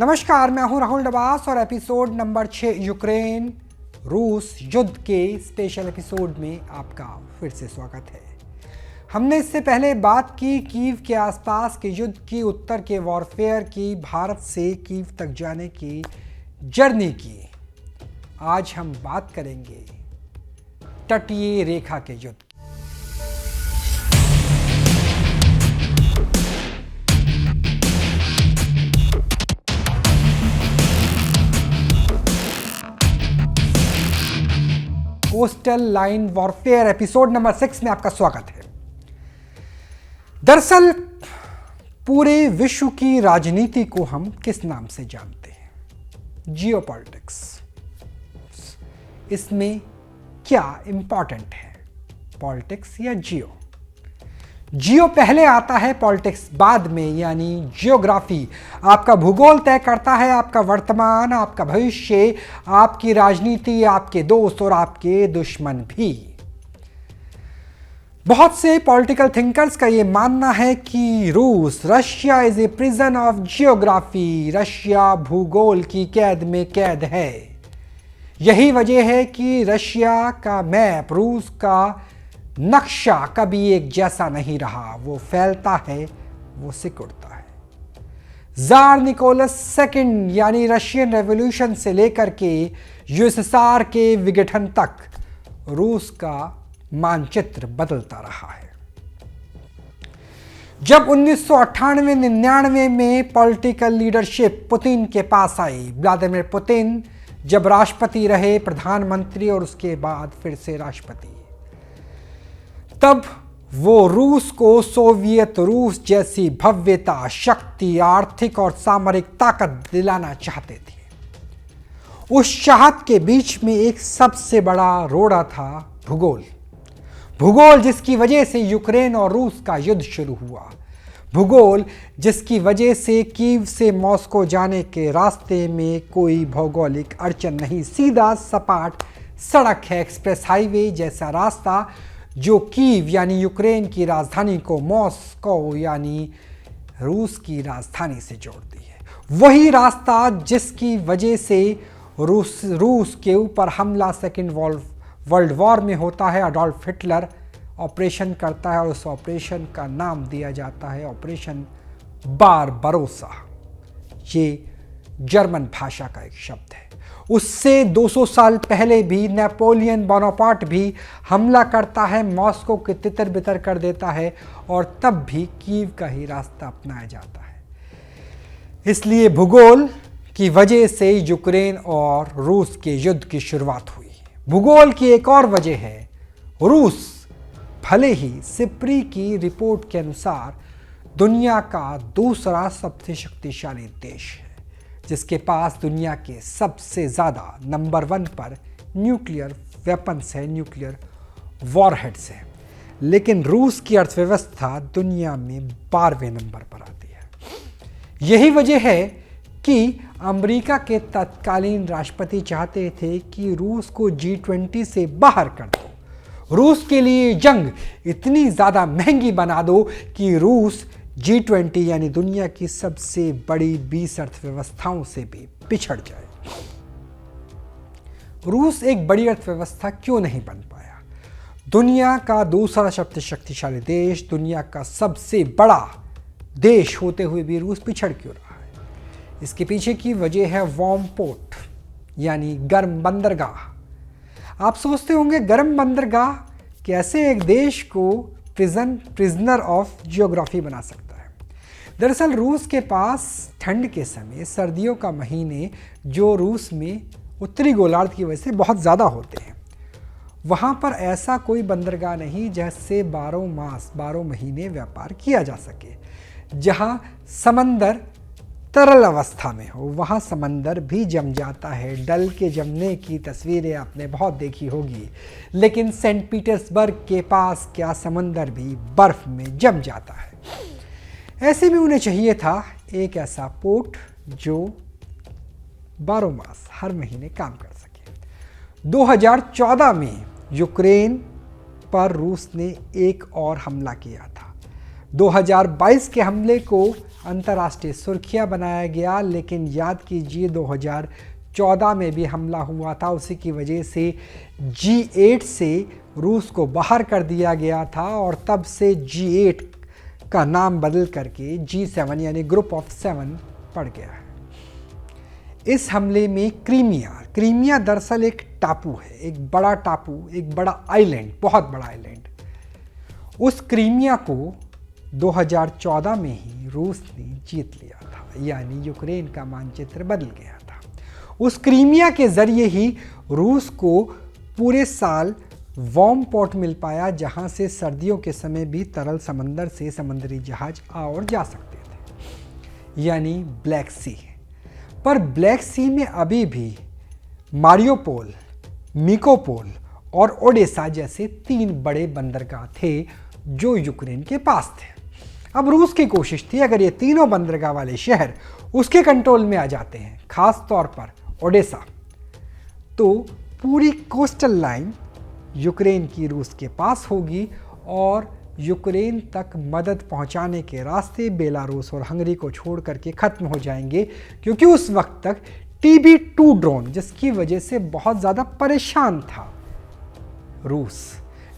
नमस्कार, मैं हूं राहुल डबास और एपिसोड नंबर 6 यूक्रेन रूस युद्ध के स्पेशल एपिसोड में आपका फिर से स्वागत है। हमने इससे पहले बात की कीव के आसपास के युद्ध की, उत्तर के वॉरफेयर की, भारत से कीव तक जाने की जर्नी की। आज हम बात करेंगे तटीय रेखा के युद्ध की। Coastal line warfare episode number 6 में आपका स्वागत है। दरअसल पूरे विश्व की राजनीति को हम किस नाम से जानते हैं? जियोपॉलिटिक्स। इसमें क्या इंपॉर्टेंट है, पॉलिटिक्स या जियो? जियो पहले आता है, पॉलिटिक्स बाद में, यानी जियोग्राफी आपका भूगोल तय करता है, आपका वर्तमान, आपका भविष्य, आपकी राजनीति, आपके दोस्त और आपके दुश्मन भी। बहुत से पॉलिटिकल थिंकर्स का यह मानना है कि Russia is a prison of geography. Russia भूगोल की कैद में कैद है। यही वजह है कि रशिया का मैप, रूस का नक्शा कभी एक जैसा नहीं रहा। वो फैलता है, वो सिकुड़ता है। जार निकोलस सेकंड यानी रशियन रेवोल्यूशन से लेकर के यूएसएसआर के विघटन तक रूस का मानचित्र बदलता रहा है। जब 1998-99 में पॉलिटिकल लीडरशिप पुतिन के पास आई, व्लादिमीर पुतिन जब राष्ट्रपति रहे, प्रधानमंत्री और उसके बाद फिर से राष्ट्रपति, तब वो रूस को सोवियत रूस जैसी भव्यता, शक्ति, आर्थिक और सामरिक ताकत दिलाना चाहते थे। उस चाहत के बीच में एक सबसे बड़ा रोड़ा था भूगोल। भूगोल जिसकी वजह से यूक्रेन और रूस का युद्ध शुरू हुआ। भूगोल जिसकी वजह से कीव से मॉस्को जाने के रास्ते में कोई भौगोलिक अड़चन नहीं, सीधा सपाट सड़क है, एक्सप्रेस हाईवे जैसा रास्ता जो कीव यानी यूक्रेन की राजधानी को मॉस्को यानी रूस की राजधानी से जोड़ती है। वही रास्ता जिसकी वजह से रूस के ऊपर हमला सेकेंड वर्ल्ड वॉर में होता है। अडोल्फ हिटलर ऑपरेशन करता है और उस ऑपरेशन का नाम दिया जाता है ऑपरेशन बारबरोसा। ये जर्मन भाषा का एक शब्द है। उससे 200 साल पहले भी नेपोलियन बोनापार्ट भी हमला करता है, मॉस्को के तितर बितर कर देता है और तब भी कीव का ही रास्ता अपनाया जाता है। इसलिए भूगोल की वजह से यूक्रेन और रूस के युद्ध की शुरुआत हुई। भूगोल की एक और वजह है, रूस भले ही सिप्री की रिपोर्ट के अनुसार दुनिया का दूसरा सबसे शक्तिशाली देश है, जिसके पास दुनिया के सबसे ज़्यादा नंबर 1 पर न्यूक्लियर वेपन्स है, न्यूक्लियर वॉरहेड्स है, लेकिन रूस की अर्थव्यवस्था दुनिया में 12वें नंबर पर आती है। यही वजह है कि अमेरिका के तत्कालीन राष्ट्रपति चाहते थे कि रूस को G20 से बाहर कर दो। रूस के लिए जंग इतनी ज़्यादा महंगी बना दो कि रूस G20 यानी दुनिया की सबसे बड़ी 20 अर्थव्यवस्थाओं से भी पिछड़ जाए। रूस एक बड़ी अर्थव्यवस्था क्यों नहीं बन पाया? दुनिया का दूसरा सबसे शक्तिशाली देश, दुनिया का सबसे बड़ा देश होते हुए भी रूस पिछड़ क्यों रहा है? इसके पीछे की वजह है वार्म पोर्ट यानी गर्म बंदरगाह। आप सोचते होंगे गर्म बंदरगाह कैसे एक देश को प्रिजनर ऑफ जियोग्राफी बना सकता है। दरअसल रूस के पास ठंड के समय, सर्दियों का महीने जो रूस में उत्तरी गोलार्ध की वजह से बहुत ज़्यादा होते हैं, वहाँ पर ऐसा कोई बंदरगाह नहीं जिससे 12 महीने व्यापार किया जा सके। जहाँ समंदर तरल अवस्था में हो, वहाँ समंदर भी जम जाता है। डल के जमने की तस्वीरें आपने बहुत देखी होगी, लेकिन सेंट पीटर्सबर्ग के पास क्या समंदर भी बर्फ में जम जाता है। ऐसे में उन्हें चाहिए था एक ऐसा पोर्ट जो 12 मास हर महीने काम कर सके। 2014 में यूक्रेन पर रूस ने एक और हमला किया था। 2022 के हमले को अंतर्राष्ट्रीय सुर्खियां बनाया गया। लेकिन याद कीजिए 2014 में भी हमला हुआ था, उसी की वजह से G8 से रूस को बाहर कर दिया गया था और तब से G8 का नाम बदल करके G7 यानी ग्रुप ऑफ 7 पड़ गया है। इस हमले में क्रीमिया दरअसल एक टापू है, एक बड़ा टापू, एक बड़ा आइलैंड, बहुत बड़ा आइलैंड। उस क्रीमिया को 2014 में ही रूस ने जीत लिया था, यानी यूक्रेन का मानचित्र बदल गया था। उस क्रीमिया के जरिए ही रूस को पूरे साल वार्म पोर्ट मिल पाया, जहां से सर्दियों के समय भी तरल समंदर से समुद्री जहाज आ और जा सकते थे, यानी ब्लैक सी। पर ब्लैक सी में अभी भी मारियोपोल, मिकोपोल और ओडेसा जैसे 3 बड़े बंदरगाह थे जो यूक्रेन के पास थे। अब रूस की कोशिश थी अगर ये तीनों बंदरगाह वाले शहर उसके कंट्रोल में आ जाते हैं, खास तौर पर ओडेसा, तो पूरी कोस्टल लाइन यूक्रेन की रूस के पास होगी और यूक्रेन तक मदद पहुंचाने के रास्ते बेलारूस और हंगरी को छोड़ करके खत्म हो जाएंगे, क्योंकि उस वक्त तक TB2 ड्रोन, जिसकी वजह से बहुत ज़्यादा परेशान था रूस,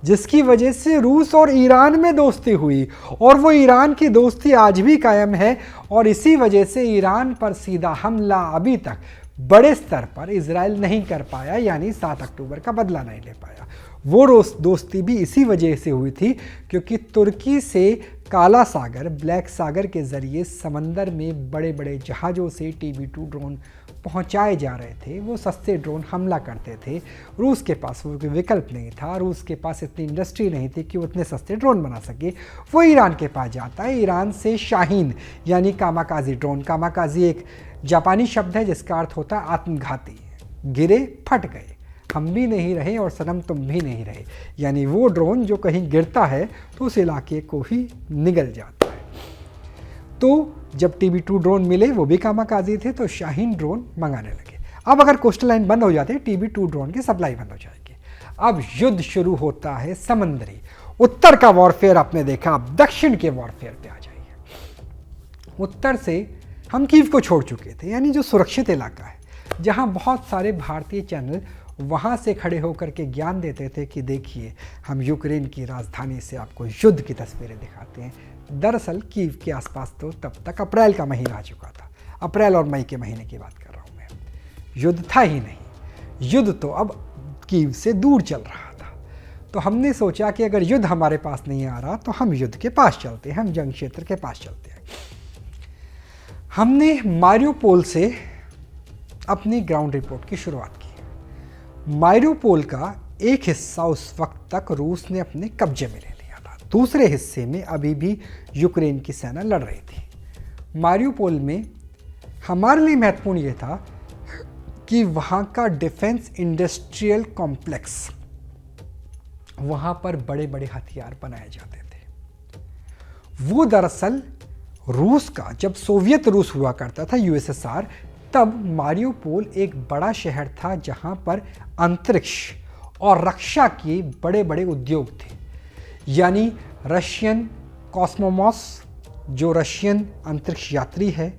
जिसकी वजह से रूस और ईरान में दोस्ती हुई और वो ईरान की दोस्ती आज भी कायम है। और इसी वजह से ईरान पर सीधा हमला अभी तक बड़े स्तर पर इजराइल नहीं कर पाया, यानी 7 अक्टूबर का बदला नहीं ले पाया। वो दोस्ती भी इसी वजह से हुई थी क्योंकि तुर्की से काला सागर, ब्लैक सागर के जरिए समंदर में बड़े बड़े जहाज़ों से TB2 ड्रोन पहुंचाए जा रहे थे। वो सस्ते ड्रोन हमला करते थे। रूस के पास वो कोई विकल्प नहीं था, रूस के पास इतनी इंडस्ट्री नहीं थी कि वो इतने सस्ते ड्रोन बना सके। वो ईरान के पास जाता है, ईरान से शाहीन यानी कामाकाजी ड्रोन, कामाकाजी एक जापानी शब्द है जिसका अर्थ होता है आत्मघाती, गिरे फट गए, हम भी नहीं रहे और सनम तुम भी नहीं रहे, यानी वो ड्रोन जो कहीं गिरता है तो उस इलाके को ही निगल जाता है। तो जब TB2 ड्रोन मिले, वो भी कामाकाजी थे, तो शाहीन ड्रोन मंगाने लगे। अब अगर कोस्टल लाइन बंद हो जाती है, TB2 ड्रोन की सप्लाई बंद हो जाएगी। अब युद्ध शुरू होता है समुद्री। उत्तर का वॉरफेयर आपने देखा, अब दक्षिण के वॉरफेयर पे आ जाइए। उत्तर से हम कीव को छोड़ चुके थे, यानी जो सुरक्षित इलाका है, जहां बहुत सारे भारतीय चैनल वहां से खड़े होकर के ज्ञान देते थे कि देखिए हम यूक्रेन की राजधानी से आपको युद्ध की तस्वीरें दिखाते हैं। दरअसल कीव के आसपास तो तब तक अप्रैल का महीना आ चुका था, अप्रैल और मई के महीने की बात कर रहा हूँ मैं। युद्ध था ही नहीं, युद्ध तो अब कीव से दूर चल रहा था। तो हमने सोचा कि अगर युद्ध हमारे पास नहीं आ रहा तो हम युद्ध के पास चलते हैं, हम जंग क्षेत्र के पास चलते हैं। हमने मारियोपोल से अपनी ग्राउंड रिपोर्ट की शुरुआत की। मारियोपोल का एक हिस्सा उस वक्त तक रूस ने अपने कब्जे में ले लिया था, दूसरे हिस्से में अभी भी यूक्रेन की सेना लड़ रही थी। मारियोपोल में हमारे लिए महत्वपूर्ण यह था कि वहाँ का डिफेंस इंडस्ट्रियल कॉम्प्लेक्स, वहाँ पर बड़े बड़े हथियार बनाए जाते थे। वो दरअसल रूस का, जब सोवियत रूस हुआ करता था, USSR, तब मारियोपोल एक बड़ा शहर था जहां पर अंतरिक्ष और रक्षा के बड़े बड़े उद्योग थे। यानी रशियन कॉस्मोमॉस, जो रशियन अंतरिक्ष यात्री है,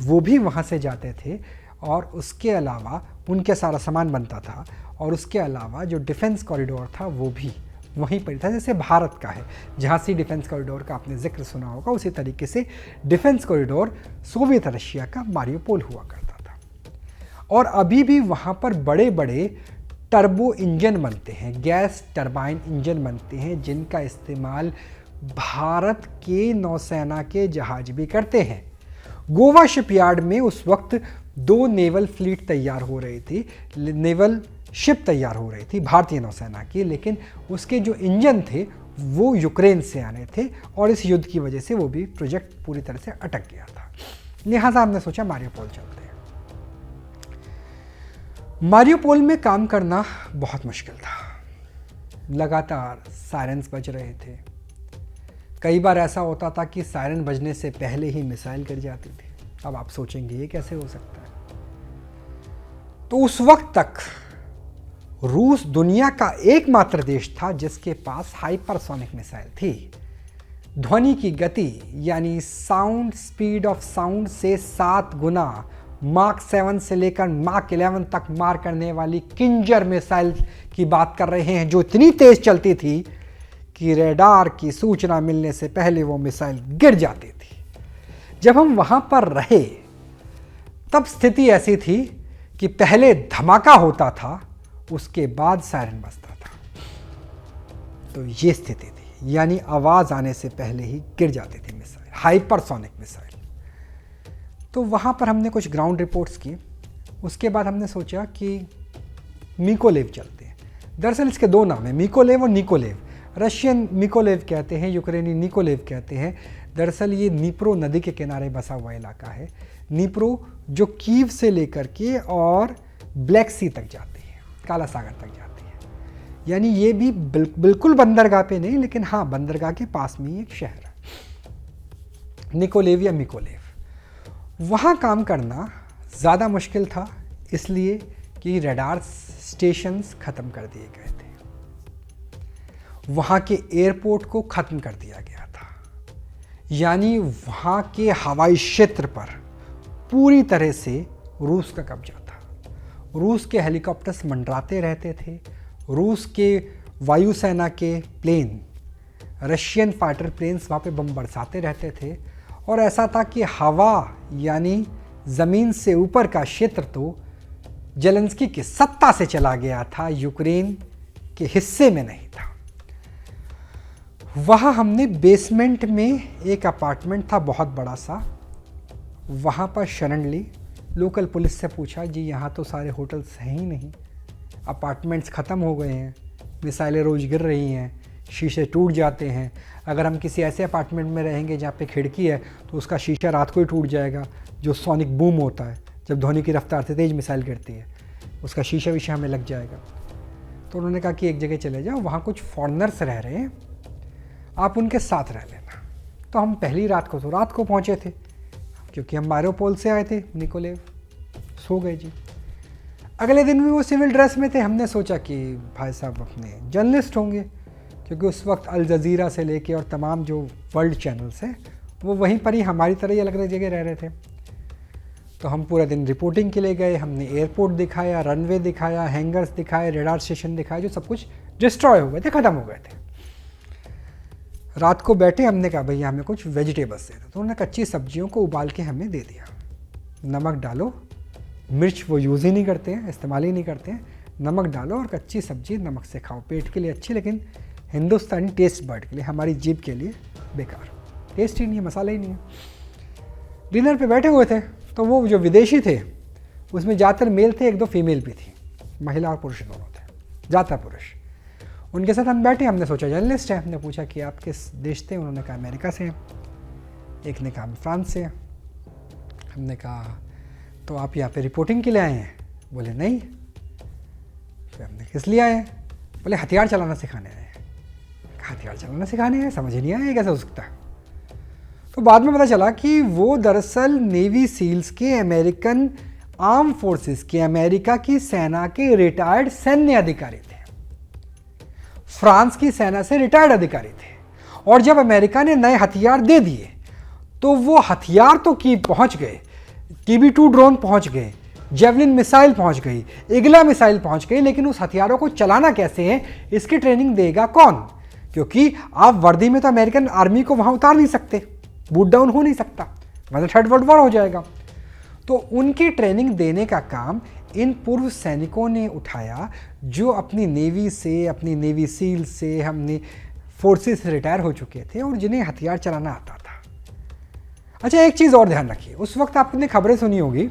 वो भी वहां से जाते थे और उसके अलावा उनके सारा सामान बनता था। और उसके अलावा जो डिफेंस कॉरिडोर था वो भी वहीं पर था, जैसे भारत का है झांसी डिफेंस कॉरिडोर का आपने जिक्र सुना होगा, उसी तरीके से डिफेंस कॉरिडोर सोवियत रशिया का मारियोपोल हुआ करता था। और अभी भी वहाँ पर बड़े बड़े टर्बो इंजन बनते हैं, गैस टरबाइन इंजन बनते हैं, जिनका इस्तेमाल भारत के नौसेना के जहाज भी करते हैं। गोवा शिपयार्ड में उस वक्त 2 नेवल फ्लीट तैयार हो रही थी, नेवल शिप तैयार हो रही थी भारतीय नौसेना की, लेकिन उसके जो इंजन थे वो यूक्रेन से आने थे और इस युद्ध की वजह से वो भी प्रोजेक्ट पूरी तरह से अटक गया था। लिहाजा हमने सोचा मारियोपोल चलते हैं। मारियोपोल में काम करना बहुत मुश्किल था। लगातार सायरन्स बज रहे थे। कई बार ऐसा होता था कि सायरन बजने से पहले ही मिसाइल गिर जाती थी। अब आप सोचेंगे ये कैसे हो सकता है। तो उस वक्त तक रूस दुनिया का एकमात्र देश था जिसके पास हाइपरसोनिक मिसाइल थी। ध्वनि की गति यानी साउंड स्पीड ऑफ साउंड से 7 गुना मार्क 7 से लेकर मार्क 11 तक मार करने वाली किंजर मिसाइल की बात कर रहे हैं, जो इतनी तेज चलती थी कि रडार की सूचना मिलने से पहले वो मिसाइल गिर जाती थी। जब हम वहां पर रहे तब स्थिति ऐसी थी कि पहले धमाका होता था, उसके बाद सायरन बजता था। तो ये स्थिति थी, यानी आवाज आने से पहले ही गिर जाती थी मिसाइल, हाइपरसोनिक मिसाइल। तो वहाँ पर हमने कुछ ग्राउंड रिपोर्ट्स की। उसके बाद हमने सोचा कि मिकोलेव चलते हैं। दरअसल इसके 2 नाम हैं, मिकोलेव और निकोलेव। रशियन मिकोलेव कहते हैं, यूक्रेनी निकोलेव कहते हैं। दरअसल ये नीप्रो नदी के किनारे बसा हुआ इलाका है। नीप्रो जो कीव से लेकर के और ब्लैक सी तक जाती है, काला सागर तक जाती है। यानी ये भी बिल्कुल बंदरगाह पे नहीं, लेकिन हाँ बंदरगाह के पास में ही एक शहर है, निकोलेव या मिकोलेव। वहाँ काम करना ज़्यादा मुश्किल था, इसलिए कि रडार स्टेशंस ख़त्म कर दिए गए थे। वहाँ के एयरपोर्ट को ख़त्म कर दिया गया था। यानी वहाँ के हवाई क्षेत्र पर पूरी तरह से रूस का कब्जा था। रूस के हेलीकॉप्टर्स मंडराते रहते थे। रूस के वायुसेना के प्लेन, रशियन फाइटर प्लेन्स वहाँ पे बम बरसाते रहते थे। और ऐसा था कि हवा यानी ज़मीन से ऊपर का क्षेत्र तो जेलेंस्की की सत्ता से चला गया था, यूक्रेन के हिस्से में नहीं था। वहाँ हमने बेसमेंट में एक अपार्टमेंट था बहुत बड़ा सा, वहाँ पर शरण ली। लोकल पुलिस से पूछा, जी यहाँ तो सारे होटल्स हैं ही नहीं, अपार्टमेंट्स ख़त्म हो गए हैं, मिसाइलें रोज़ गिर रही हैं, शीशे टूट जाते हैं। अगर हम किसी ऐसे अपार्टमेंट में रहेंगे जहाँ पे खिड़की है तो उसका शीशा रात को ही टूट जाएगा, जो सोनिक बूम होता है जब ध्वनि की रफ्तार से तेज़ मिसाइल गिरती है, उसका शीशा विशा हमें लग जाएगा। तो उन्होंने कहा कि एक जगह चले जाओ, वहाँ कुछ फॉरेनर्स रह रहे हैं, आप उनके साथ रह लेना। तो हम पहली रात को पहुँचे थे, क्योंकि हम मारियोपोल से आए थे निकोलेव। सो गए जी। अगले दिन भी वो सिविल ड्रेस में थे। हमने सोचा कि भाई साहब अपने जर्नलिस्ट होंगे, क्योंकि उस वक्त अल जज़ीरा से लेके और तमाम जो वर्ल्ड चैनल्स हैं वो वहीं पर ही हमारी तरह ही अलग अलग जगह रह रहे थे। तो हम पूरा दिन रिपोर्टिंग के लिए गए। हमने एयरपोर्ट दिखाया, रनवे दिखाया, हैंगर्स दिखाए, रेडार स्टेशन दिखाए, जो सब कुछ डिस्ट्रॉय हो गए थे, ख़त्म हो गए थे। रात को बैठे, हमने कहा भैया हमें कुछ वेजिटेबल्स दे दो। तो उन्होंने कच्ची सब्जियों को उबाल के हमें दे दिया। नमक डालो, मिर्च वो यूज़ ही नहीं करते हैं, इस्तेमाल ही नहीं करते हैं। नमक डालो और कच्ची सब्जी नमक से खाओ, पेट के लिए अच्छी, लेकिन हिंदुस्तानी टेस्ट बर्ड के लिए, हमारी जीभ के लिए बेकार, टेस्ट ही नहीं है, मसाला ही नहीं है। डिनर पे बैठे हुए थे, तो वो जो विदेशी थे उसमें ज़्यादातर मेल थे, 1-2 फीमेल भी थी, महिला और पुरुष दोनों थे, ज़्यादातर पुरुष। उनके साथ हम बैठे। हमने सोचा जर्नलिस्ट है। हमने पूछा कि आप किस देश थे? उन्होंने कहा अमेरिका से हैं। एक ने कहा हम फ्रांस से हैं। हमने कहा तो आप यहाँ पे रिपोर्टिंग के लिए आए हैं? बोले नहीं। फिर हमने किस लिए आए हैं? बोले हथियार चलाना सिखाने आए हैं। हथियार चलाना सिखाने आए? समझ ही नहीं आया कैसे हो सकता है। तो बाद में पता चला कि वो दरअसल नेवी सील्स के, अमेरिकन आर्म फोर्सेस के, अमेरिका की सेना के रिटायर्ड सैन्य अधिकारी थे, फ्रांस की सेना से रिटायर्ड अधिकारी थे। और जब अमेरिका ने नए हथियार दे दिए तो वो हथियार तो की पहुंच गए, TB2 ड्रोन पहुंच गए, जेवलिन मिसाइल पहुंच गई, इगला मिसाइल पहुंच गई, लेकिन उस हथियारों को चलाना कैसे है, इसकी ट्रेनिंग देगा कौन? क्योंकि आप वर्दी में तो अमेरिकन आर्मी को वहां उतार नहीं सकते, बूट डाउन हो नहीं सकता, मतलब थर्ड वर्ल्ड वॉर हो जाएगा। तो उनकी ट्रेनिंग देने का काम इन पूर्व सैनिकों ने उठाया, जो अपनी नेवी से, अपनी नेवी सील से, हमने फोर्सेस से रिटायर हो चुके थे और जिन्हें हथियार चलाना आता था। अच्छा, एक चीज़ और ध्यान रखिए, उस वक्त आपने खबरें सुनी होगी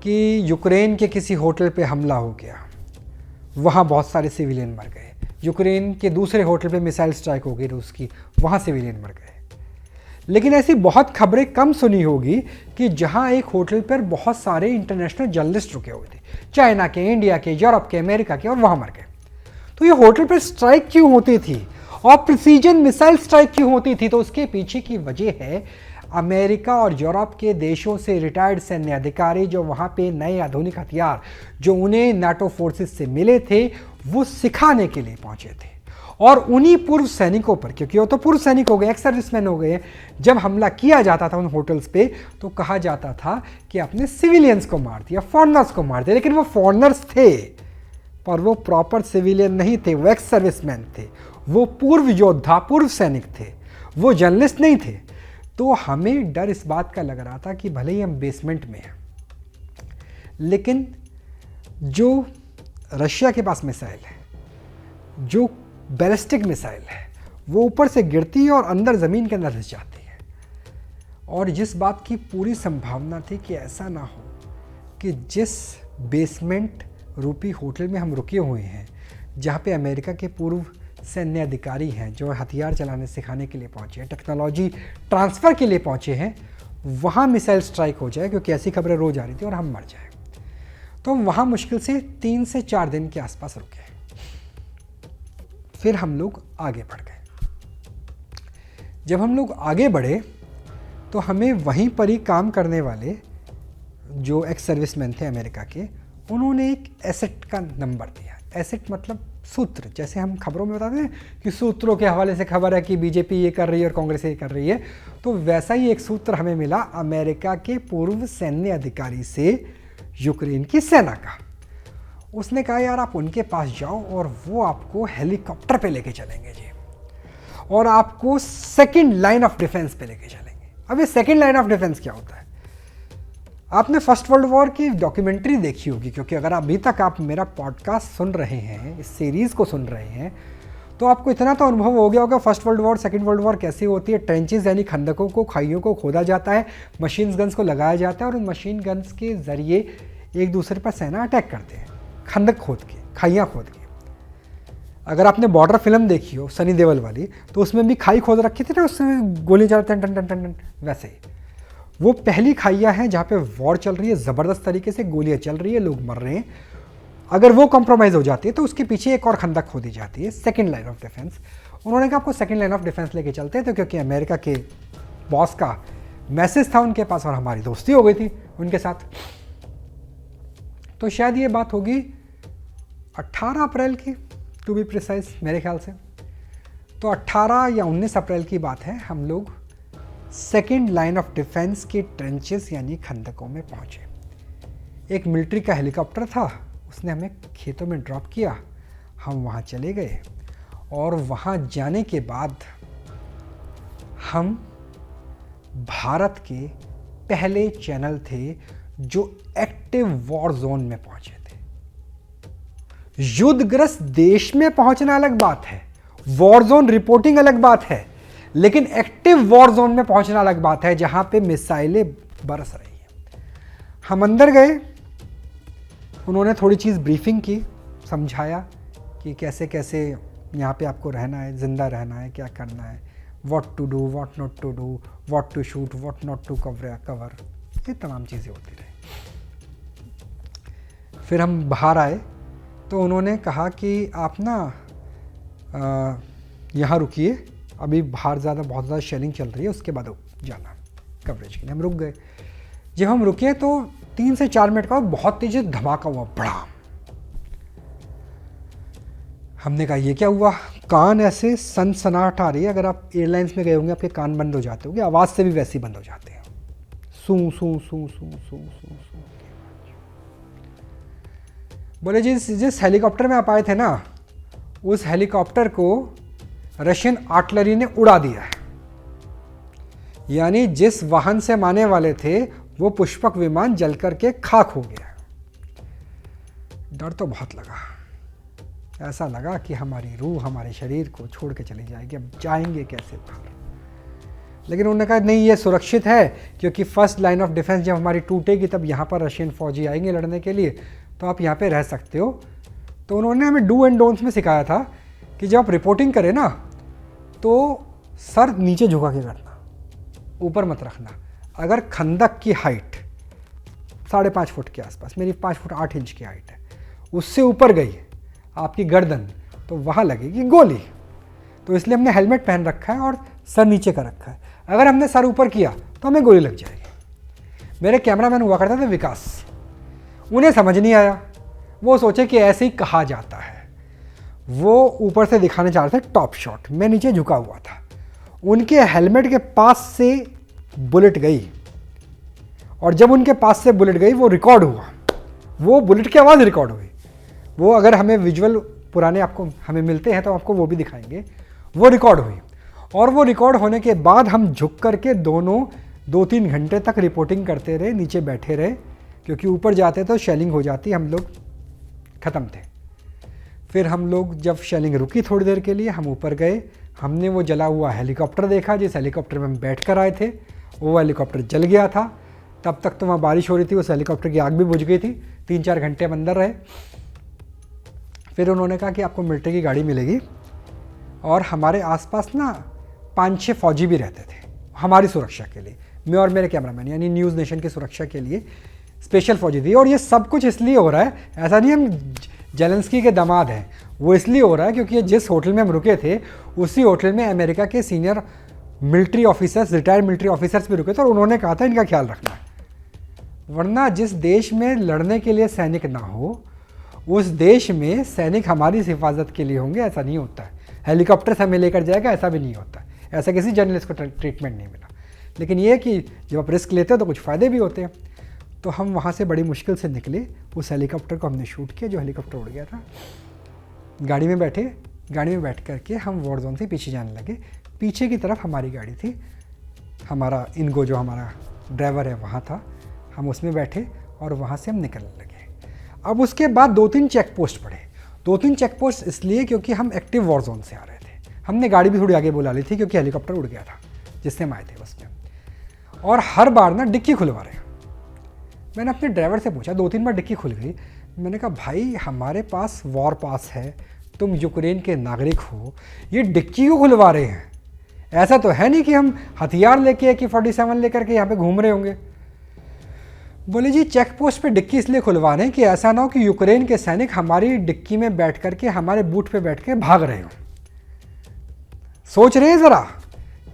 कि यूक्रेन के किसी होटल पे हमला हो गया, वहाँ बहुत सारे सिविलियन मर गए। यूक्रेन के दूसरे होटल पे मिसाइल स्ट्राइक हो गई रूस की, वहाँ सिविलियन मर गए। लेकिन ऐसी बहुत खबरें कम सुनी होगी कि जहाँ एक होटल पर बहुत सारे इंटरनेशनल जर्नलिस्ट रुके हुए थे, चाइना के, इंडिया के, यूरोप के, अमेरिका के, और वहाँ मर गए। तो ये होटल पर स्ट्राइक क्यों होती थी और प्रिसीजन मिसाइल स्ट्राइक क्यों होती थी? तो उसके पीछे की वजह है अमेरिका और यूरोप के देशों से रिटायर्ड सैन्य अधिकारी जो वहाँ पे नए आधुनिक हथियार जो उन्हें नाटो फोर्सेस से मिले थे वो सिखाने के लिए पहुँचे थे। और उन्हीं पूर्व सैनिकों पर, क्योंकि वो तो पूर्व सैनिक हो गए, एक्स सर्विसमैन हो गए, जब हमला किया जाता था उन होटल्स पे तो कहा जाता था कि आपने सिविलियंस को मार दिया, फॉरेनर्स को मार दिया। लेकिन वो फॉरेनर्स थे पर वो प्रॉपर सिविलियन नहीं थे, वो एक्स सर्विसमैन थे, वो पूर्व योद्धा, पूर्व सैनिक थे, वो जर्नलिस्ट नहीं थे। तो हमें डर इस बात का लग रहा था कि भले ही हम बेसमेंट में हैं, लेकिन जो रशिया के पास मिसाइल है, जो बैलिस्टिक मिसाइल है, वो ऊपर से गिरती है और अंदर ज़मीन के अंदर घुस जाती है। और जिस बात की पूरी संभावना थी कि ऐसा ना हो कि जिस बेसमेंट रूपी होटल में हम रुके हुए हैं, जहाँ पे अमेरिका के पूर्व सैन्य अधिकारी हैं जो हथियार चलाने सिखाने के लिए पहुँचे हैं, टेक्नोलॉजी ट्रांसफ़र के लिए पहुँचे हैं, वहाँ मिसाइल स्ट्राइक हो जाए, क्योंकि ऐसी खबरें रोज़ आ रही थी, और हम मर जाए। तो वहाँ मुश्किल से 3 से 4 दिन के आसपास रुके। फिर हम लोग आगे बढ़ गए। जब हम लोग आगे बढ़े तो हमें वहीं पर ही काम करने वाले जो एक्स सर्विसमैन थे अमेरिका के, उन्होंने एक एसेट का नंबर दिया। एसेट मतलब सूत्र, जैसे हम खबरों में बताते हैं कि सूत्रों के हवाले से खबर है कि बीजेपी ये कर रही है और कांग्रेस ये कर रही है, तो वैसा ही एक सूत्र हमें मिला अमेरिका के पूर्व सैन्य अधिकारी से, यूक्रेन की सेना का। उसने कहा यार आप उनके पास जाओ और वो आपको हेलीकॉप्टर पे लेके चलेंगे जी, और आपको सेकंड लाइन ऑफ डिफेंस पे लेके चलेंगे। अब ये सेकंड लाइन ऑफ डिफेंस क्या होता है? आपने फर्स्ट वर्ल्ड वॉर की डॉक्यूमेंट्री देखी होगी, क्योंकि अगर अभी तक आप मेरा पॉडकास्ट सुन रहे हैं, इस सीरीज़ को सुन रहे हैं, तो आपको इतना तो अनुभव हो गया होगा first world war, second world war कैसी होती है। ट्रेंचेस यानी खंदकों को, खाइयों को खोदा जाता है, मशीन गन्स को लगाया जाता है और उन मशीन गन्स के ज़रिए एक दूसरे पर सेना अटैक करते हैं, खंदक खोद के, खाइयाँ खोद के। अगर आपने बॉर्डर फिल्म देखी हो सनी देओल वाली, तो उसमें भी खाई खोद रखी थी ना, उसमें गोली चलते हैं टन टन टन टन, वैसे ही वो पहली खाइयाँ हैं जहाँ पे वॉर चल रही है, ज़बरदस्त तरीके से गोलियाँ चल रही है, लोग मर रहे हैं। अगर वो कॉम्प्रोमाइज़ हो जाती है तो उसके पीछे एक और खंदक खोदी जाती है, सेकंड लाइन ऑफ डिफेंस। उन्होंने कहा आपको सेकंड लाइन ऑफ डिफेंस लेके चलते हैं, तो क्योंकि अमेरिका के बॉस का मैसेज था उनके पास और हमारी दोस्ती हो गई थी उनके साथ। तो शायद ये बात होगी 18 अप्रैल की, टू बी प्रिसाइज मेरे ख्याल से। तो 18 या 19 अप्रैल की बात है, हम लोग सेकेंड लाइन ऑफ डिफेंस के ट्रेंचेस यानी खंदकों में पहुंचे। एक मिलिट्री का हेलीकॉप्टर था, उसने हमें खेतों में ड्रॉप किया, हम वहाँ चले गए और वहाँ जाने के बाद हम भारत के पहले चैनल थे जो एक्टिव वॉर जोन में पहुंचे थे। युद्धग्रस्त देश में पहुंचना अलग बात है, वॉर जोन रिपोर्टिंग अलग बात है, लेकिन एक्टिव वॉर जोन में पहुंचना अलग बात है जहां पे मिसाइलें बरस रही हैं। हम अंदर गए, उन्होंने थोड़ी चीज़ ब्रीफिंग की, समझाया कि कैसे कैसे यहाँ पे आपको रहना है, ज़िंदा रहना है, क्या करना है, what to do, what not to do, what to shoot, what not to cover, ये तमाम चीज़ें होती रही। फिर हम बाहर आए तो उन्होंने कहा कि आप ना यहाँ रुकिए, अभी बाहर बहुत ज़्यादा शेलिंग चल रही है, उसके बाद जाना कवरेज के लिए। हम रुक गए। जब हम रुके तो 3 से 4 मिनट का बहुत तेज धमाका हुआ, बड़ा। हमने कहा ये क्या हुआ? कान ऐसे सनसनाहट आ रही है, अगर आप एयरलाइंस में गए होंगे आपके कान बंद हो जाते होंगे, आवाज़ से भी वैसे ही बंद हो जाते हैं, सू सू सू सू सू सू सू। बोले जिस हेलीकॉप्टर में आप आए थे ना, उस हेलीकॉप्टर को रशियन आर्टिलरी ने उड़ा दिया है, यानी जिस वाहन से आने वाले थे वो पुष्पक विमान जल करके खाक हो गया। डर तो बहुत लगा, ऐसा लगा कि हमारी रूह हमारे शरीर को छोड़ के चली जाएगी, अब जाएंगे कैसे बाहर। लेकिन उन्होंने कहा नहीं, ये सुरक्षित है, क्योंकि फर्स्ट लाइन ऑफ डिफेंस जब हमारी टूटेगी तब यहाँ पर रशियन फौजी आएंगे लड़ने के लिए, तो आप यहाँ पे रह सकते हो। तो उन्होंने हमें डू एंड डोंट्स में सिखाया था कि जब आप रिपोर्टिंग करें ना तो सर नीचे झुका के करना, ऊपर मत रखना। अगर खंदक की हाइट 5.5 फुट के आसपास, मेरी 5 फुट 8 इंच की हाइट है, उससे ऊपर गई आपकी गर्दन तो वहाँ लगेगी गोली। तो इसलिए हमने हेलमेट पहन रखा है और सर नीचे कर रखा है। अगर हमने सर ऊपर किया तो हमें गोली लग जाएगी। मेरे कैमरामैन हुआ करता था विकास, उन्हें समझ नहीं आया, वो सोचे कि ऐसे ही कहा जाता है। वो ऊपर से दिखाने चाह रहे थे टॉप शॉट। मैं नीचे झुका हुआ था, उनके हेलमेट के पास से बुलेट गई, और जब उनके पास से बुलेट गई वो रिकॉर्ड हुआ, वो बुलेट की आवाज़ रिकॉर्ड हुई। वो अगर हमें विजुअल पुराने आपको हमें मिलते हैं तो आपको वो भी दिखाएंगे। वो रिकॉर्ड हुई, और वो रिकॉर्ड होने के बाद हम झुक करके दोनों 2-3 घंटे तक रिपोर्टिंग करते रहे, नीचे बैठे रहे, क्योंकि ऊपर जाते तो शेलिंग हो जाती, हम लोग ख़त्म थे। फिर हम लोग जब शेलिंग रुकी थोड़ी देर के लिए, हम ऊपर गए, हमने वो जला हुआ हेलीकॉप्टर देखा जिस हेलीकॉप्टर में हम बैठ कर आए थे। वो हेलीकॉप्टर जल गया था। तब तक तो वहाँ बारिश हो रही थी, उस हेलीकॉप्टर की आग भी बुझ गई थी। 3-4 घंटे हम अंदर रहे। फिर उन्होंने कहा कि आपको मिलिट्री की गाड़ी मिलेगी, और हमारे आसपास ना 5-6 फौजी भी रहते थे हमारी सुरक्षा के लिए, मैं और मेरे कैमरामैन, यानी न्यूज़ नेशन की सुरक्षा के लिए स्पेशल फौजी थी। और ये सब कुछ इसलिए हो रहा है, ऐसा नहीं हम जेलेंस्की के दामाद हैं, वो इसलिए हो रहा है क्योंकि जिस होटल में हम रुके थे उसी होटल में अमेरिका के senior military officers, retired military officers भी रुके थे, और उन्होंने कहा था इनका ख्याल रखना है। वरना जिस देश में लड़ने के लिए सैनिक ना हो, उस देश में सैनिक हमारी हिफाजत के लिए होंगे, ऐसा नहीं होता है। हेलीकॉप्टर से हमें लेकर जाएगा, ऐसा भी नहीं होता, ऐसा किसी जर्नलिस्ट को ट्रीटमेंट नहीं मिला। लेकिन ये कि जब आप रिस्क लेते हो तो कुछ फ़ायदे भी होते हैं। तो हम वहाँ से बड़ी मुश्किल से निकले, उस हेलीकॉप्टर को हमने शूट किया जो हेलीकॉप्टर उड़ गया था। गाड़ी में बैठे, गाड़ी में बैठ करके हम वॉर जोन से पीछे जाने लगे। पीछे की तरफ हमारी गाड़ी थी, हमारा इनको जो हमारा ड्राइवर है वहाँ था, हम उसमें बैठे और वहाँ से हम निकलने लगे। अब उसके बाद 2-3 चेक पोस्ट पड़े। 2-3 चेक पोस्ट इसलिए क्योंकि हम एक्टिव वॉर जोन से आ रहे थे। हमने गाड़ी भी थोड़ी आगे बुला ली थी क्योंकि हेलीकॉप्टर उड़ गया था जिससे हम आए थे उसमें। और हर बार ना डिक्की खुलवा रहे। मैंने अपने ड्राइवर से पूछा, 2-3 बार डिक्की खुल गई। मैंने कहा भाई हमारे पास वॉर पास है, तुम यूक्रेन के नागरिक हो, ये डिक्की क्यों खुलवा रहे हैं? ऐसा तो है नहीं कि हम हथियार लेके AK-47 लेकर के यहाँ पे घूम रहे होंगे। बोले जी चेक पोस्ट पे डिक्की इसलिए खुलवा रहे हैं कि ऐसा ना हो कि यूक्रेन के सैनिक हमारी डिक्की में बैठ करके, हमारे बूट पे बैठ के भाग रहे हो। सोच रहे हैं ज़रा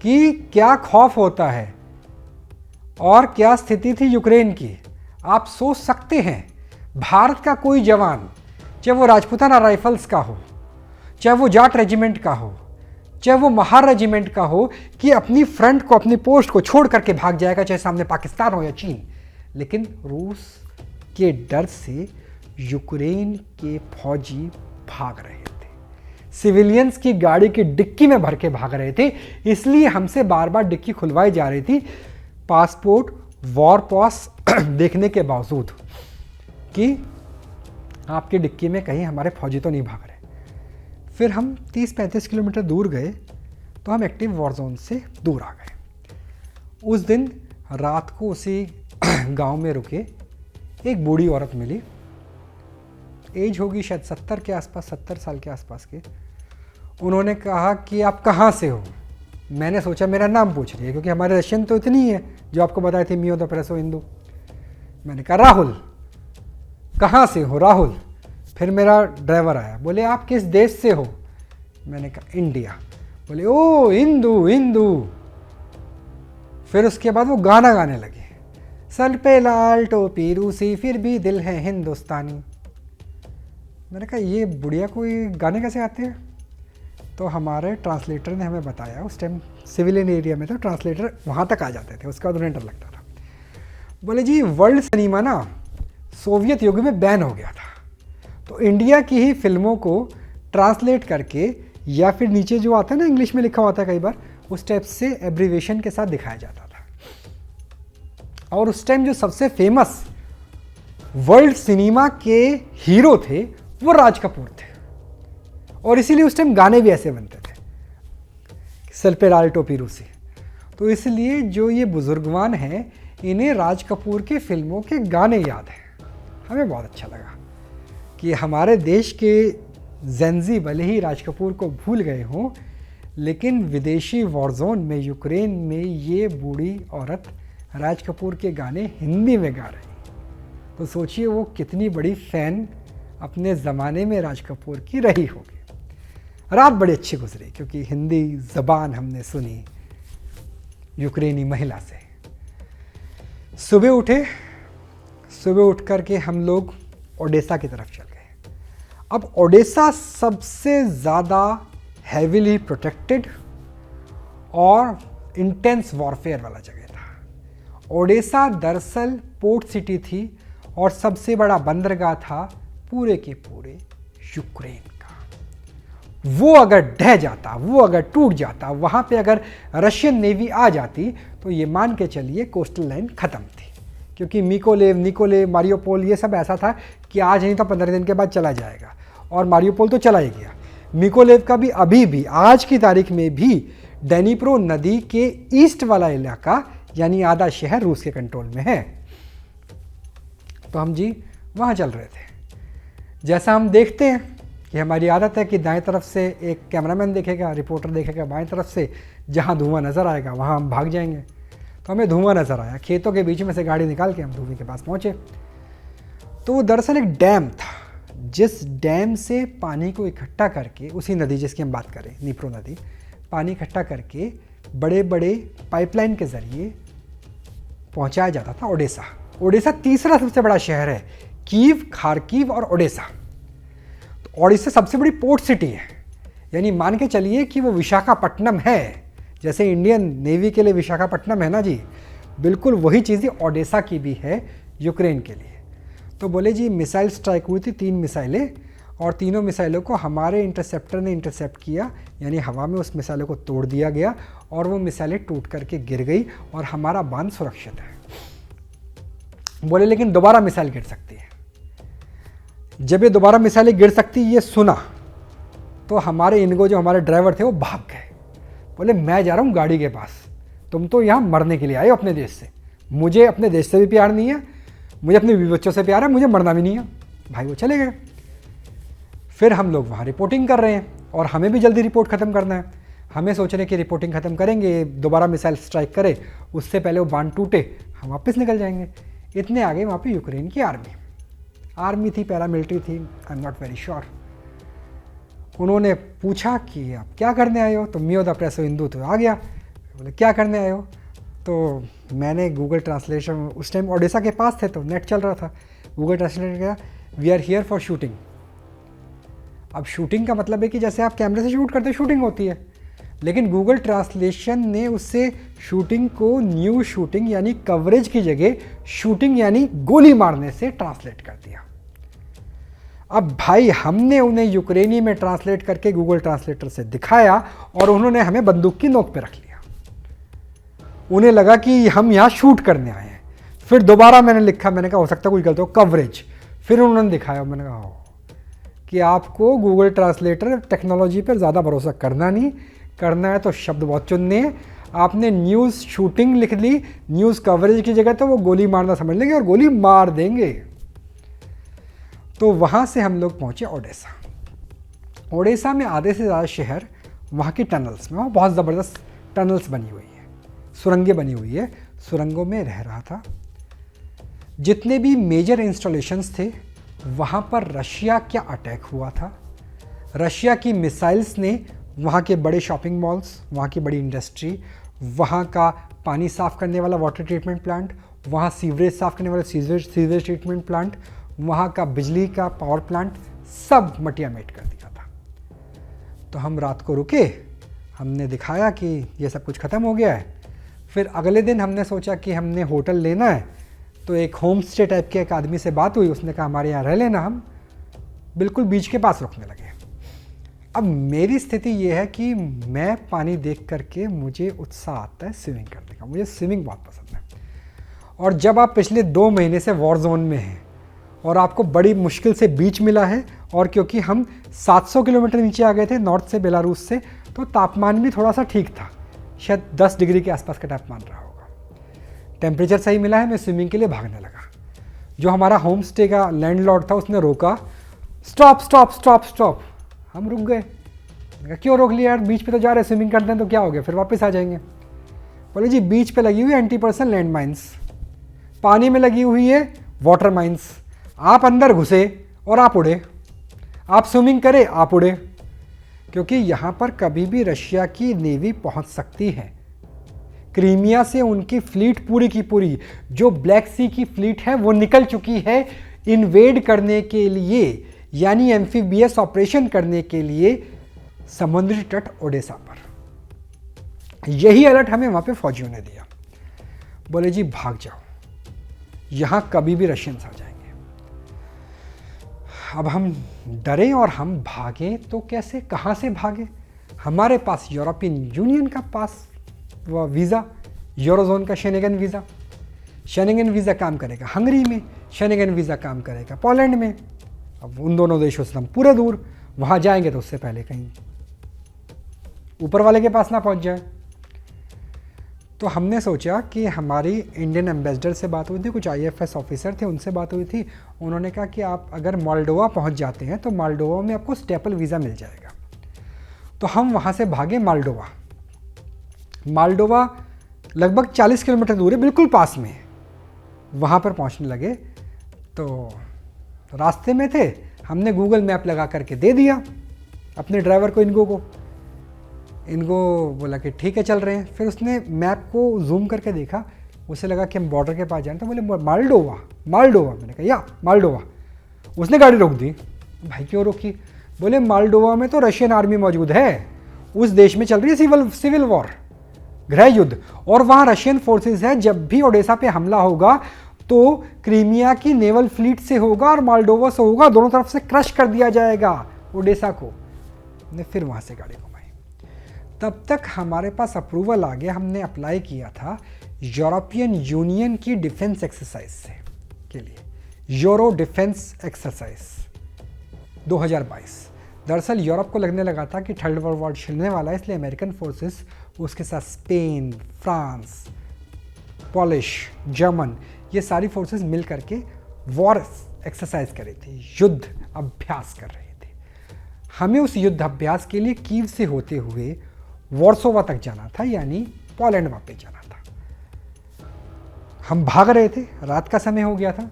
कि क्या खौफ होता है और क्या स्थिति थी यूक्रेन की। आप सोच सकते हैं भारत का कोई जवान, चाहे वो राजपूताना राइफल्स का हो, चाहे वो जाट रेजिमेंट का हो, चाहे वो महार रेजिमेंट का हो, कि अपनी फ्रंट को, अपनी पोस्ट को छोड़ करके भाग जाएगा, चाहे सामने पाकिस्तान हो या चीन। लेकिन रूस के डर से यूक्रेन के फौजी भाग रहे थे, सिविलियंस की गाड़ी की डिक्की में भर के भाग रहे थे। इसलिए हमसे बार बार डिक्की खुलवाई जा रही थी, पासपोर्ट, वॉर पास देखने के बावजूद कि आपकी डिक्की में कहीं हमारे फौजी तो नहीं भाग रहे। फिर हम 30-35 किलोमीटर दूर गए तो हम एक्टिव वॉर जोन से दूर आ गए। उस दिन रात को उसी गांव में रुके, एक बूढ़ी औरत मिली, एज होगी शायद 70 के आसपास, 70 साल के आसपास के। उन्होंने कहा कि आप कहाँ से हो? मैंने सोचा मेरा नाम पूछ रही है, क्योंकि हमारे रशियन तो इतनी ही है जो आपको बताए थे, मियो द प्रेसो हिंदू। मैंने कहा राहुल। कहाँ से हो? राहुल। फिर मेरा ड्राइवर आया, बोले आप किस देश से हो? मैंने कहा इंडिया। बोले ओ हिंदू हिंदू। फिर उसके बाद वो गाना गाने लगे, सर पे लाल टोपी रूसी फिर भी दिल है हिंदुस्तानी। मैंने कहा ये बुढ़िया कोई गाने कैसे आते हैं? तो हमारे ट्रांसलेटर ने हमें बताया, उस टाइम सिविलियन एरिया में तो ट्रांसलेटर वहाँ तक आ जाते थे, उसका उन्हें डर लगता था। बोले जी वर्ल्ड सिनेमा ना सोवियत युग में बैन हो गया था, तो इंडिया की ही फिल्मों को ट्रांसलेट करके, या फिर नीचे जो आता है ना इंग्लिश में लिखा होता है कई बार, उस टाइप से एब्रीवेशन के साथ दिखाया जाता था। और उस टाइम जो सबसे फेमस वर्ल्ड सिनेमा के हीरो थे वो राज कपूर थे, और इसीलिए उस टाइम गाने भी ऐसे बनते थे, सर पे लाल टोपी रूसी। तो इसलिए जो ये बुजुर्गवान हैं, इन्हें राज कपूर के फिल्मों के गाने याद हैं। हमें बहुत अच्छा लगा कि हमारे देश के जेंजी भले ही राज कपूर को भूल गए हों, लेकिन विदेशी वॉर जोन में, यूक्रेन में, ये बूढ़ी औरत राज कपूर के गाने हिंदी में गा रही। तो सोचिए वो कितनी बड़ी फ़ैन अपने ज़माने में राज कपूर की रही होगी। रात बड़ी अच्छी गुजरी क्योंकि हिंदी ज़बान हमने सुनी यूक्रेनी महिला से। सुबह उठे, सुबह उठ कर के हम लोग ओडेसा की तरफ चल गए। अब ओडेसा सबसे ज़्यादा हैविली प्रोटेक्टेड और इंटेंस वॉरफेयर वाला जगह था। ओडेसा दरअसल पोर्ट सिटी थी और सबसे बड़ा बंदरगाह था पूरे के पूरे यूक्रेन का। वो अगर ढह जाता, वो अगर टूट जाता, वहाँ पे अगर रशियन नेवी आ जाती तो ये मान के चलिए कोस्टल लाइन ख़त्म थी। क्योंकि मिकोलेव, निकोलेव, मारियोपोल ये सब ऐसा था कि आज नहीं तो 15 दिन के बाद चला जाएगा, और मारियोपोल तो चला ही गया। मिकोलेव का भी अभी भी आज की तारीख में भी डेनिप्रो नदी के ईस्ट वाला इलाका यानी आधा शहर रूस के कंट्रोल में है। तो हम जी वहाँ चल रहे थे। जैसा हम देखते हैं कि हमारी आदत है कि दाएं तरफ से एक कैमरामैन देखेगा, रिपोर्टर देखेगा, बाएं तरफ से जहाँ धुआं नज़र आएगा वहाँ हम भाग जाएंगे। तो हमें धुआं नज़र आया, खेतों के बीच में से गाड़ी निकाल के हम धुएं के पास पहुँचे। तो वो दरअसल एक डैम था, जिस डैम से पानी को इकट्ठा करके, उसी नदी जिसकी हम बात करें नीप्रो नदी, पानी इकट्ठा करके बड़े बड़े पाइपलाइन के ज़रिए पहुँचाया जाता था ओडेसा। ओडेसा तीसरा सबसे बड़ा शहर है, कीव, खार्किव और ओडेसा। तो ओडिशा सबसे बड़ी पोर्ट सिटी है, यानी मान के चलिए कि वो विशाखापट्टनम है। जैसे इंडियन नेवी के लिए विशाखापट्टनम है ना जी, बिल्कुल वही चीज़ ओडेसा की भी है यूक्रेन के लिए। तो बोले जी मिसाइल स्ट्राइक हुई थी, 3 मिसाइलें, और तीनों मिसाइलों को हमारे इंटरसेप्टर ने इंटरसेप्ट किया, यानी हवा में उस मिसाइलों को तोड़ दिया गया और वो मिसाइलें टूट करके गिर गई और हमारा बांध सुरक्षित है। बोले लेकिन दोबारा मिसाइल गिर सकती है। जब ये दोबारा मिसाइलें गिर सकती ये सुना तो हमारे इनको जो हमारे ड्राइवर थे वो भाग गए। बोले मैं जा रहा हूँ गाड़ी के पास, तुम तो यहाँ मरने के लिए आए हो अपने देश से, मुझे अपने देश से भी प्यार नहीं है, मुझे अपने बीवी बच्चों से प्यार है, मुझे मरना भी नहीं है। भाई वो चले गए। फिर हम लोग वहाँ रिपोर्टिंग कर रहे हैं और हमें भी जल्दी रिपोर्ट ख़त्म करना है। हमें सोच रहे कि रिपोर्टिंग ख़त्म करेंगे, दोबारा मिसाइल स्ट्राइक करे उससे पहले वो बांध टूटे, हम वापस निकल जाएंगे। इतने आगे वहाँ पे यूक्रेन की आर्मी थी, पैरामिलिट्री थी, I am not very sure. उन्होंने पूछा कि आप क्या करने आए हो, तो मियो द प्रेसो हिंदू तो आ गया। बोले क्या करने आए हो, तो मैंने गूगल ट्रांसलेशन, उस टाइम ओडिशा के पास थे तो नेट चल रहा था, गूगल ट्रांसलेट किया, we are here for shooting. अब शूटिंग का मतलब है कि जैसे आप कैमरे से शूट करते शूटिंग होती है, लेकिन गूगल ट्रांसलेशन ने उससे शूटिंग को न्यूज़ शूटिंग यानी कवरेज की जगह शूटिंग यानी गोली मारने से ट्रांसलेट कर दिया। अब भाई हमने उन्हें यूक्रेनी में ट्रांसलेट करके गूगल ट्रांसलेटर से दिखाया और उन्होंने हमें बंदूक की नोक पे रख लिया। उन्हें लगा कि हम यहाँ शूट करने आए हैं। फिर दोबारा मैंने लिखा, मैंने कहा हो सकता है कुछ गलत हो, कवरेज। फिर उन्होंने दिखाया, मैंने कहा हो कि आपको गूगल ट्रांसलेटर टेक्नोलॉजी पर ज़्यादा भरोसा करना नहीं, करना है तो शब्द बहुत चुनने हैं। आपने न्यूज़ शूटिंग लिख ली, न्यूज़ कवरेज की जगह तो वो गोली मारना समझ लेंगे और गोली मार देंगे। तो वहाँ से हम लोग पहुँचे ओडेसा। ओडेसा में आधे से ज़्यादा शहर वहाँ की टनल्स में, वहाँ बहुत ज़बरदस्त टनल्स बनी हुई है, सुरंगें बनी हुई है, सुरंगों में रह रहा था। जितने भी मेजर इंस्टॉलेशंस थे वहाँ पर रशिया क्या अटैक हुआ था, रशिया की मिसाइल्स ने वहाँ के बड़े शॉपिंग मॉल्स, वहाँ की बड़ी इंडस्ट्री, वहाँ का पानी साफ़ करने वाला वाटर ट्रीटमेंट प्लांट, वहाँ सीवरेज साफ़ करने वाला सीवरेज ट्रीटमेंट प्लांट, वहाँ का बिजली का पावर प्लांट, सब मटियामेट कर दिया था। तो हम रात को रुके, हमने दिखाया कि ये सब कुछ ख़त्म हो गया है। फिर अगले दिन हमने सोचा कि हमने होटल लेना है, तो एक होम स्टे टाइप के एक आदमी से बात हुई, उसने कहा हमारे यहाँ रह लेना। हम बिल्कुल बीच के पास रुकने लगे। अब मेरी स्थिति ये है कि मैं पानी देख करके मुझे उत्साह आता है स्विमिंग करने का, मुझे स्विमिंग बहुत पसंद है। और जब आप पिछले 2 महीने से वॉर जोन में हैं और आपको बड़ी मुश्किल से बीच मिला है, और क्योंकि हम 700 किलोमीटर नीचे आ गए थे नॉर्थ से, बेलारूस से, तो तापमान भी थोड़ा सा ठीक था, शायद 10 डिग्री के आसपास का तापमान रहा होगा। टेम्परेचर सही मिला है, मैं स्विमिंग के लिए भागने लगा। जो हमारा होम स्टे का लैंडलॉर्ड था उसने रोका, स्टॉप स्टॉप स्टॉप स्टॉप। हम रुक गए। क्यों रोक लिया यार, बीच पे तो जा रहे, स्विमिंग करते हैं तो क्या हो गया, फिर वापस आ जाएंगे। बोले जी बीच पे लगी हुई है एंटी-पर्सन लैंड माइंस, पानी में लगी हुई है वाटर माइंस, आप अंदर घुसे और आप उड़े, आप स्विमिंग करे आप उड़े, क्योंकि यहाँ पर कभी भी रशिया की नेवी पहुँच सकती है। क्रीमिया से उनकी फ्लीट पूरी की पूरी, जो ब्लैक सी की फ्लीट है वो निकल चुकी है इन्वेड करने के लिए, यानी एम्फीबियस ऑपरेशन करने के लिए समुद्री तट ओडेसा पर। यही अलर्ट हमें वहां पे फौजियों ने दिया। बोले जी भाग जाओ, यहां कभी भी रशियंस आ जाएंगे। अब हम डरे और हम भागे तो कैसे, कहां से भागे? हमारे पास यूरोपियन यूनियन का पास वीज़ा, यूरोजोन का शेनेगन वीज़ा। शेनेगन वीज़ा काम करेगा हंगरी में, शेनेगन वीज़ा काम करेगा पोलैंड में। अब उन दोनों देशों से हम पूरे दूर, वहां जाएंगे तो उससे पहले कहीं ऊपर वाले के पास ना पहुंच जाए। तो हमने सोचा कि हमारी इंडियन एम्बेसडर से बात हुई थी, कुछ IFS ऑफिसर थे, उनसे बात हुई थी। उन्होंने कहा कि आप अगर मोल्डोवा पहुंच जाते हैं तो मोल्डोवा में आपको स्टेपल वीज़ा मिल जाएगा। तो हम वहाँ से भागे मोल्डोवा। मोल्डोवा लगभग 40 किलोमीटर दूर है, बिल्कुल पास में है। वहाँ पर पहुँचने लगे तो रास्ते में थे, हमने गूगल मैप लगा करके दे दिया अपने ड्राइवर को, इनको बोला कि ठीक है चल रहे हैं। फिर उसने मैप को जूम करके देखा, उसे लगा कि हम बॉर्डर के पास जाए, तो बोले मोल्डोवा। मैंने कहा या मोल्डोवा। उसने गाड़ी रोक दी। भाई क्यों रोकी? बोले मोल्डोवा में तो रशियन आर्मी मौजूद है, उस देश में चल रही है सिविल वॉर, गृह युद्ध, और वहाँ रशियन फोर्सेस है। जब भी ओडेसा पे हमला होगा तो क्रीमिया की नेवल फ्लीट से होगा और मोल्डोवा से होगा, दोनों तरफ से क्रश कर दिया जाएगा ओडेसा को। ने फिर वहाँ से गाड़ी घुमाई। तब तक हमारे पास अप्रूवल आ गया, हमने अप्लाई किया था यूरोपियन यूनियन की डिफेंस एक्सरसाइज से के लिए, यूरो डिफेंस एक्सरसाइज 2022। दरअसल यूरोप को लगने लगा था कि थर्ड वर्ल्ड वॉर छिड़ने वाला है, इसलिए अमेरिकन फोर्सेस उसके साथ स्पेन, फ्रांस, पोलिश, जर्मन, ये सारी फोर्सेस मिल करके वॉर एक्सरसाइज कर रही थी, युद्ध अभ्यास कर रहे थे। हमें उस युद्ध अभ्यास के लिए कीव से होते हुए वॉर्सोवा तक जाना था, यानी पोलैंड वापस जाना था। हम भाग रहे थे, रात का समय हो गया था।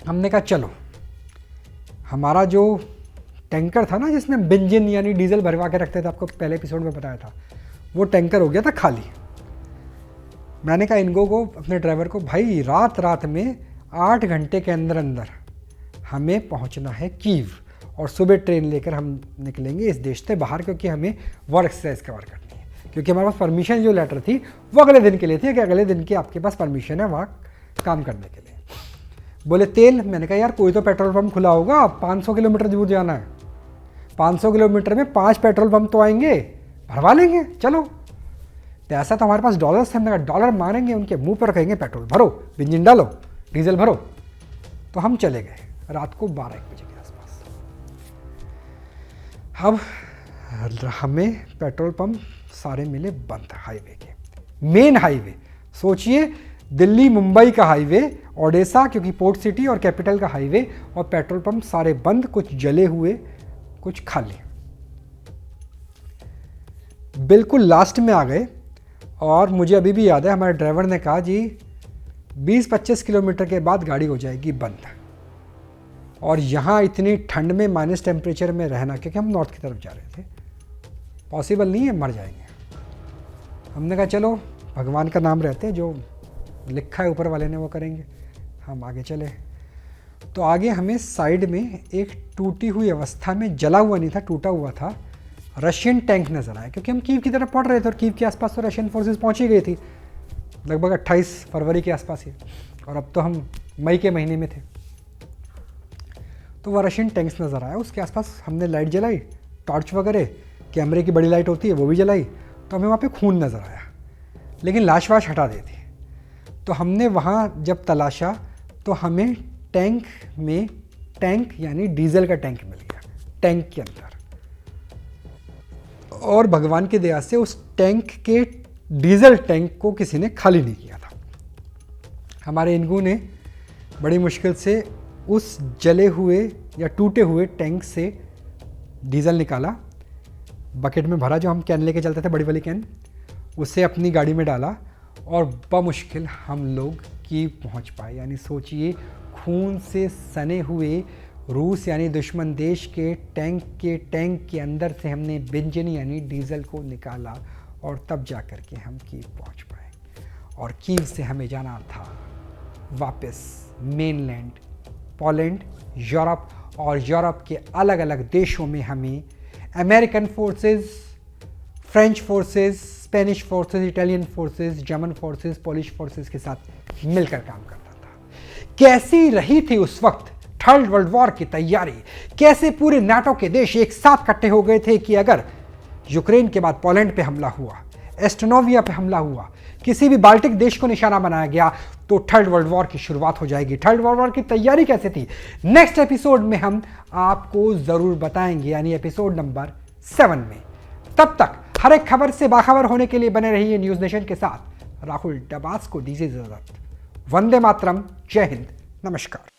हमने कहा चलो, हमारा जो टैंकर था ना जिसमें बेंजीन यानी डीजल भरवा के रखते थे, आपको पहले एपिसोड में बताया था, वो टैंकर हो गया था खाली। मैंने कहा इनको को, अपने ड्राइवर को, भाई रात में 8 घंटे के अंदर अंदर हमें पहुंचना है कीव, और सुबह ट्रेन लेकर हम निकलेंगे इस देश से बाहर, क्योंकि हमें वॉर एक्सरसाइज कवर करनी है। क्योंकि हमारे पास परमिशन जो लेटर थी वो अगले दिन के लिए थी कि अगले दिन की आपके पास परमिशन है वहाँ काम करने के लिए। बोले तेल, मैंने कहा यार कोई तो पेट्रोल पंप खुला होगा, 500 किलोमीटर दूर जाना है, 500 किलोमीटर में 5 पेट्रोल पंप तो आएंगे, भरवा लेंगे चलो। पैसा तो हमारे पास डॉलर्स थे, हमने कहा डॉलर मारेंगे, उनके मुंह पर कहेंगे पेट्रोल भरो, बेंजीन डालो, डीजल भरो। तो हम चले गए रात को 12-1 बजे के आसपास। अब हमें पेट्रोल पंप सारे मिले बंद, हाईवे के, मेन हाईवे। सोचिए दिल्ली मुंबई का हाईवे, ओडेसा क्योंकि पोर्ट सिटी और कैपिटल का हाईवे, और पेट्रोल पंप सारे बंद, कुछ जले हुए कुछ खाली। बिल्कुल लास्ट में आ गए, और मुझे अभी भी याद है हमारे ड्राइवर ने कहा जी 20-25 किलोमीटर के बाद गाड़ी हो जाएगी बंद। और यहाँ इतनी ठंड में माइनस टेम्परेचर में रहना, क्योंकि हम नॉर्थ की तरफ जा रहे थे, पॉसिबल नहीं है, मर जाएंगे। हमने कहा चलो भगवान का नाम रहते हैं, जो लिखा है ऊपर वाले ने वो करेंगे। हम आगे चले तो आगे हमें साइड में एक टूटी हुई अवस्था में, जला हुआ नहीं था, टूटा हुआ था, रशियन टैंक नज़र आया। क्योंकि हम कीव की तरफ पढ़ रहे थे और कीव के आसपास तो रशियन फोर्सेस पहुंच ही गई थी लगभग 28 फरवरी के आसपास ही, और अब तो हम मई के महीने में थे। तो वह रशियन टैंक्स नज़र आया, उसके आसपास हमने लाइट जलाई, टॉर्च वगैरह, कैमरे की बड़ी लाइट होती है वो भी जलाई, तो हमें वहाँ पे खून नज़र आया, लेकिन लाश वाश हटा दी थी। तो हमने वहाँ जब तलाशा तो हमें टैंक में, टैंक यानी डीजल का टैंक मिल गया टैंक के अंदर, और भगवान की दया से उस टैंक के डीजल टैंक को किसी ने खाली नहीं किया था। हमारे इनको ने बड़ी मुश्किल से उस जले हुए या टूटे हुए टैंक से डीजल निकाला, बकेट में भरा, जो हम कैन लेके चलते थे, बड़ी वाली कैन, उसे अपनी गाड़ी में डाला, और बमुश्किल हम लोग कीव पहुंच पाए। यानी सोचिए खून से सने हुए रूस यानी दुश्मन देश के टैंक के अंदर से हमने बेंजीन यानी डीजल को निकाला, और तब जा कर के हम कीव पहुंच पाए। और कीव से हमें जाना था वापस मेनलैंड पोलैंड, यूरोप और यूरोप के अलग अलग देशों में हमें American forces, French forces, Spanish forces, Italian forces, German forces, Polish forces के साथ मिलकर काम करता था। कैसी रही थी उस वक्त थर्ड वर्ल्ड वॉर की तैयारी, कैसे पूरे नाटो के देश एक साथ इकट्ठे हो गए थे कि अगर यूक्रेन के बाद पोलैंड पे हमला हुआ, एस्टोनिया पे हमला हुआ, किसी भी बाल्टिक देश को निशाना बनाया गया तो थर्ड वर्ल्ड वॉर की शुरुआत हो जाएगी। थर्ड वर्ल्ड वॉर की तैयारी कैसे थी, नेक्स्ट एपिसोड में हम आपको जरूर बताएंगे, यानी एपिसोड नंबर 7 में। तब तक हर एक खबर से बाखबर होने के लिए बने रहिए न्यूज नेशन के साथ। राहुल डबास को दीजिए इजाजत। वंदे मातरम, जय हिंद, नमस्कार।